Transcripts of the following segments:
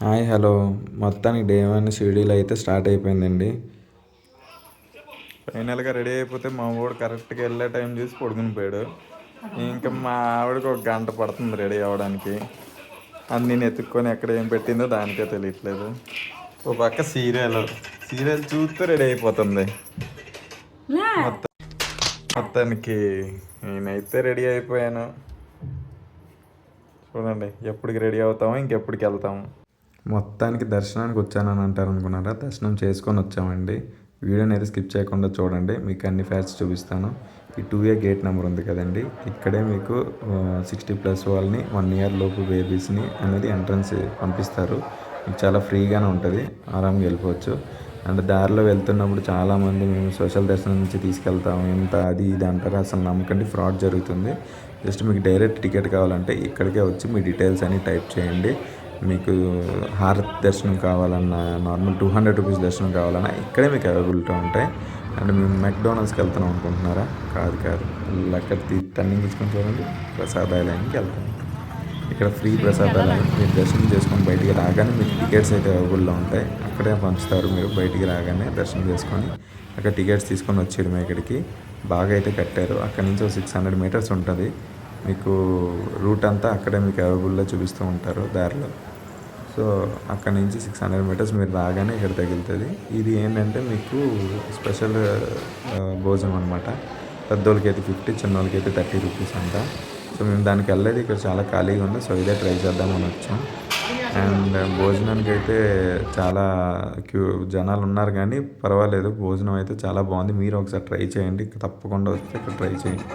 Hi hello. మొత్తానికి day 1 schedule అయితే start అయిపోయిందండి. ఫైనల్గా రెడీ అయిపోతే మా వాడు కరెక్ట్గా వెళ్ళే టైం చూసి పడుకుని పోయాడు. ఇంకా మా ఆవిడకి ఒక గంట పడుతుంది రెడీ అవ్వడానికి. అది నేను ఎత్తుక్కొని ఎక్కడ ఏం పెట్టిందో దానికే తెలియట్లేదు. ఓ పక్క సీరియల్ చూస్తూ రెడీ అయిపోతుంది. మొత్తానికి నేనైతే రెడీ అయిపోయాను. చూడండి ఎప్పటికి రెడీ అవుతామో ఇంకెప్పటికి వెళ్తాము. మొత్తానికి దర్శనానికి వచ్చానని అంటారు అనుకున్నారా? దర్శనం చేసుకొని వచ్చామండి. వీడియోని అయితే స్కిప్ చేయకుండా చూడండి, మీకు అన్ని ఫ్యాక్ట్స్ చూపిస్తాను. ఈ 2A గేట్ నెంబర్ ఉంది కదండి, ఇక్కడే మీకు 60+ వాళ్ళని 1 ఇయర్ లోపు బేబీస్ని అనేది ఎంట్రన్స్ పంపిస్తారు. మీకు చాలా ఫ్రీగానే ఉంటుంది, ఆరాంగా వెళ్ళిపోవచ్చు. అండ్ దారిలో వెళ్తున్నప్పుడు చాలామంది మేము సోషల్ దర్శనం నుంచి తీసుకెళ్తాము ఎంత అది ఇది అంటారు. అసలు నమ్మకండి, ఫ్రాడ్ జరుగుతుంది. జస్ట్ మీకు డైరెక్ట్ టికెట్ కావాలంటే ఇక్కడికే వచ్చి మీ డీటెయిల్స్ అన్నీ టైప్ చేయండి. మీకు హారతి దర్శనం కావాలన్నా, నార్మల్ 200 రూపీస్ దర్శనం కావాలన్నా ఇక్కడే మీకు అవైలబిలిటీ ఉంటాయి. అండ్ మేము మెక్డోనల్డ్స్కి వెళ్తున్నాం అనుకుంటున్నారా? కాదు, అక్కడ టర్నింగ్ తీసుకొని చూడండి, ప్రసాదాలయానికి వెళ్తాం. ఇక్కడ ఫ్రీ ప్రసాదాలయం. మీరు దర్శనం చేసుకొని బయటికి రాగానే మీకు టికెట్స్ అయితే అవైలబుల్లో ఉంటాయి. అక్కడే పంచుతారు. మీరు బయటికి రాగానే దర్శనం చేసుకొని అక్కడ టికెట్స్ తీసుకొని వచ్చేయడం. ఇక్కడికి బాగా అయితే కట్టారు. అక్కడ నుంచి 600 మీటర్స్ ఉంటుంది. మీకు రూట్ అంతా అక్కడే మీకు అవైలబుల్లో చూపిస్తూ ఉంటారు దారిలో. సో అక్కడ నుంచి 600 మీటర్స్ మీరు రాగానే ఇక్కడ తగులుతుంది. ఇది ఏంటంటే మీకు స్పెషల్ భోజనం అనమాట. పెద్దోళ్ళకి అయితే 50, చిన్నోళ్ళకి అయితే 30 రూపీస్ అంట. సో మేము దానికి వెళ్ళేది ఇక్కడ చాలా ఖాళీగా ఉంది. సో ఇదే ట్రై చేద్దామని వచ్చాం. అండ్ భోజనానికి అయితే చాలా జనాలు ఉన్నారు, కానీ పర్వాలేదు, భోజనం అయితే చాలా బాగుంది. మీరు ఒకసారి ట్రై చేయండి, తప్పకుండా వస్తే ఇక్కడ ట్రై చేయండి.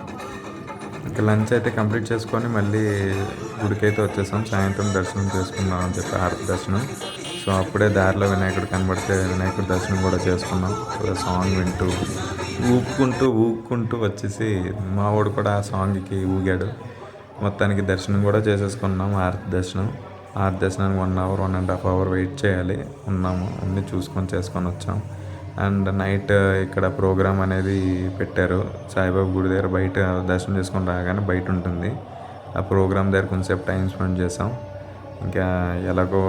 ఇంకా లంచ్ అయితే కంప్లీట్ చేసుకొని మళ్ళీ గుడికైతే వచ్చేసాం. సాయంత్రం దర్శనం చేసుకున్నాం అని చెప్పి హారతి దర్శనం. సో అప్పుడే దారిలో వినాయకుడు కనబడితే వినాయకుడి దర్శనం కూడా చేసుకున్నాం. సాంగ్ వింటూ ఊపుకుంటూ వచ్చేసి మా వాడు కూడా ఆ సాంగ్కి ఊగాడు. మొత్తానికి దర్శనం కూడా చేసేసుకున్నాం. హారతి దర్శనానికి 1 అవర్ 1.5 అవర్ వెయిట్ చేయాలి. ఉన్నాము, అన్నీ చూసుకొని చేసుకొని వచ్చాం. అండ్ నైట్ ఇక్కడ ప్రోగ్రామ్ అనేది పెట్టారు. సాయిబాబా గుడి దగ్గర బయట దర్శనం చేసుకొని రాగానే బయట ఉంటుంది. ఆ ప్రోగ్రామ్ దగ్గర కొంచెంసేపు టైం స్పెండ్ చేసాం. ఇంకా ఎలాగో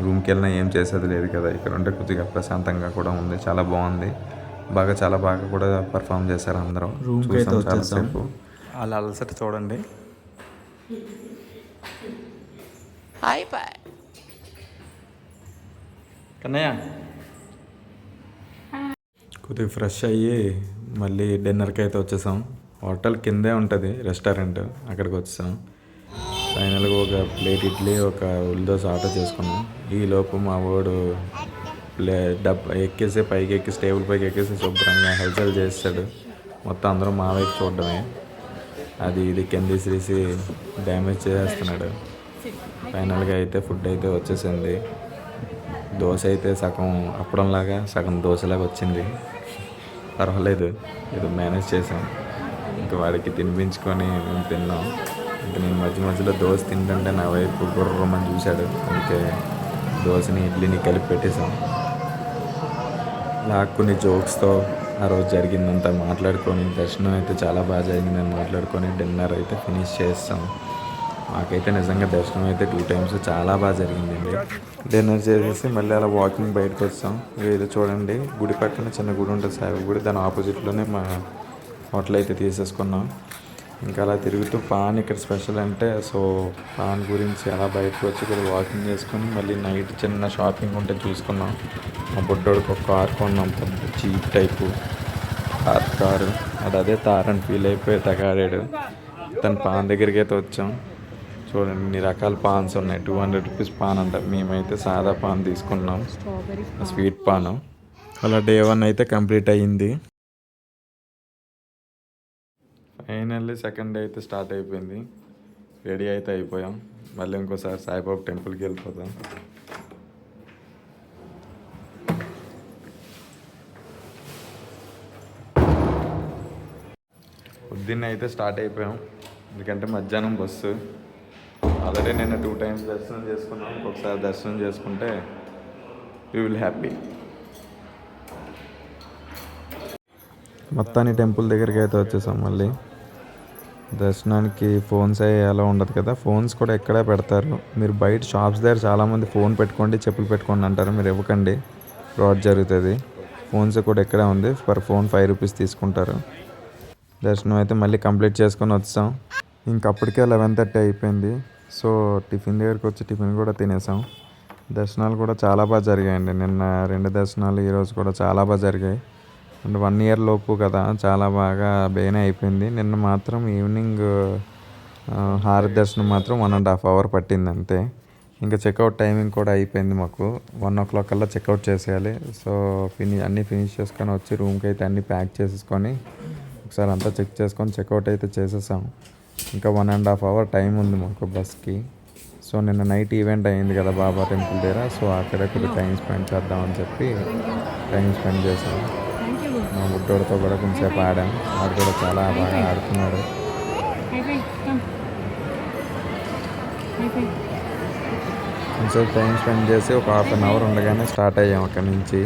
రూమ్కి వెళ్ళినా ఏం చేసేది లేదు కదా, ఇక్కడ ఉంటే కొద్దిగా ప్రశాంతంగా కూడా ఉంది. చాలా బాగుంది. చాలా బాగా కూడా పర్ఫామ్ చేశారు అందరూ. రూమ్కి అయితే చాలాసేపు అలా అలసట చూడండి. కన్నయ్య కొద్దిగా ఫ్రెష్ అయ్యి మళ్ళీ డిన్నర్కి అయితే వచ్చేసాం. హోటల్ కిందే ఉంటుంది రెస్టారెంట్, అక్కడికి వచ్చేసాం. ఫైనల్గా ఒక ప్లేట్ ఇడ్లీ, ఒక ఉల్లిదోశ ఆర్డర్ చేసుకున్నాం. ఈలోపు మా వాడు ఎక్కేసి పైకి ఎక్కి టేబుల్ పైకి ఎక్కేసి శుభ్రంగా హల్చల్ చేస్తాడు. మొత్తం అందరూ మా వైపు చూడడమే. అది ఇది కింద తీసేసి డ్యామేజ్ చేసేస్తున్నాడు. ఫైనల్గా అయితే ఫుడ్ అయితే వచ్చేసింది. దోశ అయితే సగం అప్పడంలాగా సగం దోశలాగా వచ్చింది. పర్వాలేదు, ఏదో మేనేజ్ చేసాం. ఇంకా వాడికి తినిపించుకొని మేము తిన్నాం. ఇంకా నేను మధ్యలో దోశ తింటుంటే నా వైపు గుర్రమని చూశాడు. అందుకే దోశని ఇడ్లీని కలిపి పెట్టేశాం. కొన్ని జోక్స్తో ఆ రోజు జరిగిందంతా మాట్లాడుకొని, దర్శనం అయితే చాలా బాగా జరిగిందని మాట్లాడుకొని డిన్నర్ అయితే ఫినిష్ చేస్తాం. మాకైతే నిజంగా దర్శనం అయితే 2 టైమ్స్ చాలా బాగా జరిగిందండి. డిన్నర్ చేసేసి మళ్ళీ అలా వాకింగ్ బయటకు వచ్చాం. ఇది చూడండి, గుడి పక్కన చిన్న గుడి ఉంటుంది, సాయిబాబా గుడి. దాని ఆపోజిట్లోనే మా హోటల్ అయితే తీసేసుకున్నాం. ఇంకా అలా తిరుగుతూ పాన్ ఇక్కడ స్పెషల్ అంటే, సో పాన్ గురించి అలా బయటకు వచ్చి ఇక్కడ వాకింగ్ చేసుకొని మళ్ళీ నైట్ చిన్న షాపింగ్ ఉంటే చూసుకున్నాం. మా బుడ్డోడికి ఒక కార్ కొన్నాం, పెద్ద జీప్ టైపు కారు. అదే తారని ఫీల్ అయిపోయి తగాడాడు. తన పాన్ దగ్గరికి అయితే వచ్చాం. చూడండి ఇన్ని రకాల పాన్స్ ఉన్నాయి. 200 రూపీస్ పాన్ అంట. మేమైతే సాదా పాన్ తీసుకున్నాం, స్వీట్ పాను. అలా డే 1 అయితే కంప్లీట్ అయ్యింది. ఫైనల్లీ సెకండ్ డే అయితే స్టార్ట్ అయిపోయింది. రెడీ అయితే అయిపోయాం. మళ్ళీ ఇంకోసారి సాయిబాబా టెంపుల్కి వెళ్ళిపోతాం. పొద్దున్నే అయితే స్టార్ట్ అయిపోయాం, ఎందుకంటే మధ్యాహ్నం బస్సు. ఆల్రెడీ నిన్న 2 టైమ్స్ దర్శనం చేసుకున్నాం. ఒకసారి దర్శనం చేసుకుంటే వీ విల్ హ్యాపీ. మొత్తాన్ని టెంపుల్ దగ్గరికి అయితే వచ్చేసాం. మళ్ళీ దర్శనానికి ఫోన్స్ అలా ఉండదు కదా, ఫోన్స్ కూడా ఎక్కడే పెడతారు. మీరు బయట షాప్స్ దగ్గర చాలామంది ఫోన్ పెట్టుకోండి, చెప్పులు పెట్టుకోండి అంటారు. మీరు ఇవ్వకండి, ఫ్రాడ్ జరుగుతుంది. ఫోన్స్ కూడా ఎక్కడే ఉంది, పర్ ఫోన్ 5 రూపీస్ తీసుకుంటారు. దర్శనం అయితే మళ్ళీ కంప్లీట్ చేసుకొని వచ్చాం. ఇంకప్పటికే 11:30 అయిపోయింది. సో టిఫిన్ దగ్గరికి వచ్చి టిఫిన్ కూడా తినేసాం. దర్శనాలు కూడా చాలా బాగా జరిగాయండి. నిన్న 2 దర్శనాలు, ఈరోజు కూడా చాలా బాగా జరిగాయి. అండ్ 1 ఇయర్ లోపు కదా, చాలా బాగా బేనే అయిపోయింది. నిన్న మాత్రం ఈవినింగ్ హారతి దర్శనం మాత్రం 1.5 అవర్ పట్టింది అంతే. ఇంకా చెక్అవుట్ టైమింగ్ కూడా అయిపోయింది మాకు. 1 o'clock కల్లా చెక్అవుట్ చేసేయాలి. సో అన్నీ ఫినిష్ చేసుకొని వచ్చి రూమ్కి అయితే అన్నీ ప్యాక్ చేసేసుకొని ఒకసారి అంతా చెక్ చేసుకొని చెక్అవుట్ అయితే చేసేసాం. ఇంకా 1.5 అవర్ టైం ఉంది మాకు బస్కి. సో నిన్న నైట్ ఈవెంట్ అయింది కదా బాబా టెంపుల్ దగ్గర, సో అక్కడే కొద్దిగా టైం స్పెండ్ చేద్దామని చెప్పి టైం స్పెండ్ చేసాం. మా బుడ్డోడితో కూడా కొంచెంసేపు ఆడాం. వాడు కూడా చాలా బాగా ఆడుతున్నాడు. కొంచెంసేపు టైం స్పెండ్ చేసి ఒక 1/2 అవర్ ఉండగానే స్టార్ట్ అయ్యాం. అక్కడి నుంచి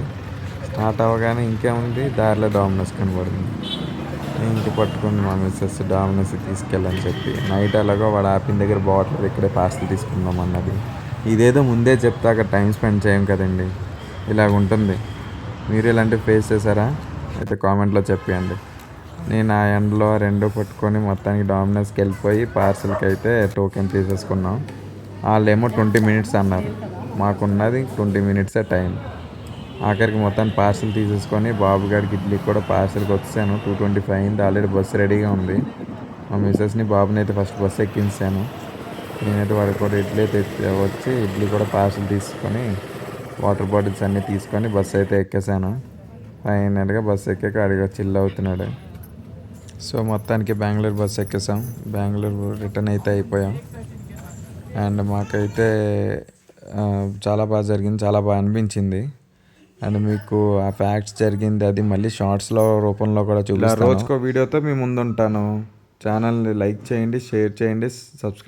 స్టార్ట్ అవ్వగానే ఇంకేముంది, దారిలో డామినోస్ కనబడింది. ఇంక పట్టుకుని మా మిస్సెస్ డామినోస్ తీసుకెళ్ళని చెప్పి, నైట్ ఎలాగో వాడు ఆపిన దగ్గర బాటిల్ ఇక్కడే పార్సల్ తీసుకుందాం అన్నది. ఇదేదో ముందే చెప్తే అక్కడ టైం స్పెండ్ చేయం కదండి, ఇలాగ ఉంటుంది. మీరు ఇలాంటివి ఫేస్ చేశారా అయితే కామెంట్లో చెప్పండి. నేను ఆ ఎండలో 2 పట్టుకొని మొత్తానికి డామినోస్కి వెళ్ళిపోయి పార్సల్కి అయితే టోకెన్ తీసేసుకున్నాం. వాళ్ళేమో 20 minutes అన్నారు, మాకున్నది 20 minutes టైం. ఆఖరికి మొత్తాన్ని పార్సల్ తీసేసుకొని బాబు గారికి ఇడ్లీ కూడా పార్సల్కి వచ్చాను. 2:25 అయింది, ఆల్రెడీ బస్సు రెడీగా ఉంది. మా మిస్సెస్ని బాబుని అయితే ఫస్ట్ బస్సు ఎక్కించాను. నేనైతే వాడికి కూడా ఇడ్లీ అయితే వచ్చి ఇడ్లీ కూడా పార్సల్ తీసుకొని వాటర్ బాటిల్స్ అన్నీ తీసుకొని బస్సు అయితే ఎక్కేసాను. ఫైనల్గా బస్సు ఎక్కాక అడిగా చిల్ అవుతున్నాడు. సో మొత్తానికి బెంగళూరు బస్సు ఎక్కేసాం. బెంగళూరు రిటర్న్ అయితే అయిపోయాం. అండ్ మాకైతే చాలా బాగా జరిగింది, చాలా బాగా అనిపించింది. అండ్ మీకు ఆ ఫ్యాక్ట్స్ జరిగింది అది మళ్ళీ షార్ట్స్లో రూపంలో కూడా చూపిస్తాను. రోజుకో వీడియోతో మీ ముందు ఉంటాను. ఛానల్ని లైక్ చేయండి, షేర్ చేయండి, సబ్స్క్రైబ్